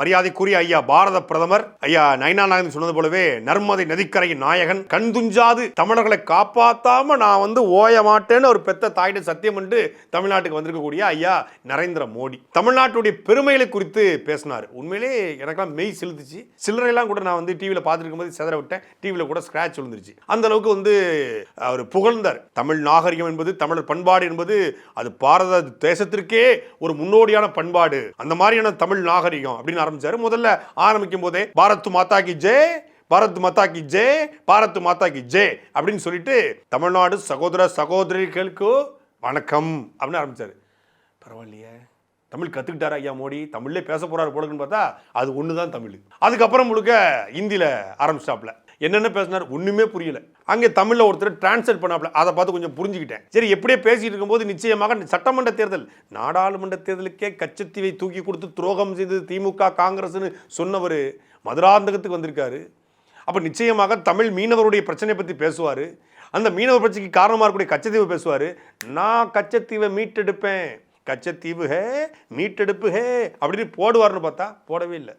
மரியாதைக்குரிய ஐயா பாரத பிரதமர் ஐயா நயினா நாயகன் சொன்னது போலவே நர்மதை நதிக்கரையின் நாயகன் கண் துஞ்சாது தமிழர்களை காப்பாத்தாம நான் ஓய மாட்டேன்னு ஒரு பெத்த தாயிட்ட சத்தியம் என்று தமிழ்நாட்டுக்கு வந்திருக்கக்கூடிய ஐயா நரேந்திர மோடி தமிழ்நாட்டுடைய பெருமைகளை குறித்து பேசினார். உண்மையிலே எனக்கெல்லாம் மெய் செலுத்துச்சு. சில்லறையெல்லாம் கூட நான் டிவியில் பார்த்துருக்கும் போது செதற விட்டேன். டிவியில் கூட ஸ்கிராச் விழுந்துருச்சு. அந்த அளவுக்கு அவர் புகழ்ந்தார். தமிழ் நாகரிகம் என்பது தமிழர் பண்பாடு என்பது அது பாரத தேசத்திற்கே ஒரு முன்னோடியான பண்பாடு, அந்த மாதிரியான தமிழ் நாகரிகம் அப்படின்னு ஆரம்பிச்சாரு. முதல்ல ஆரம்பிக்கும் போதே பாரத் மாதா கி ஜெய், பாரத் மாதா கி ஜெய், பாரத் மாதா கி ஜெய் அப்படின்னு சொல்லிட்டு தமிழ்நாடு சகோதர சகோதரிகளுக்கு வணக்கம் அப்படின்னு ஆரம்பிச்சாரு. பரவாயில்லையே, தமிழ் கற்றுக்கிட்டாரா ஐயா மோடி, தமிழ்லே பேச போறாரு போலக்குன்னு பார்த்தா அது ஒன்று தான் தமிழ். அதுக்கப்புறம் முழுக்க ஹிந்தியில் ஆரம்பிச்சாப்ல. என்னென்ன பேசினார் ஒன்றுமே புரியல. அங்கே தமிழில் ஒருத்தர் டிரான்ஸ்லேட் பண்ணாப்ல, அதை பார்த்து கொஞ்சம் புரிஞ்சுக்கிட்டேன். சரி, எப்படியே பேசிட்டு இருக்கும்போது நிச்சயமாக சட்டமன்ற தேர்தல், நாடாளுமன்ற தேர்தலுக்கே கச்சத்தீவை தூக்கி கொடுத்து துரோகம் செய்து திமுக காங்கிரஸ்னு சொன்னவர் மதுராந்தகத்துக்கு வந்திருக்காரு. அப்போ நிச்சயமாக தமிழ் மீனவருடைய பிரச்சனை பற்றி பேசுவார். அந்த மீனவர் பிரச்சனைக்கு காரணமாக இருக்கக்கூடிய கச்சத்தீவை பேசுவார். நான் கச்சத்தீவை மீட்டெடுப்பேன், கச்சத்தீவு ஹே மீட்டெடுப்பு ஹே அப்படின்னு போடுவார்னு பார்த்தா போடவே இல்லை.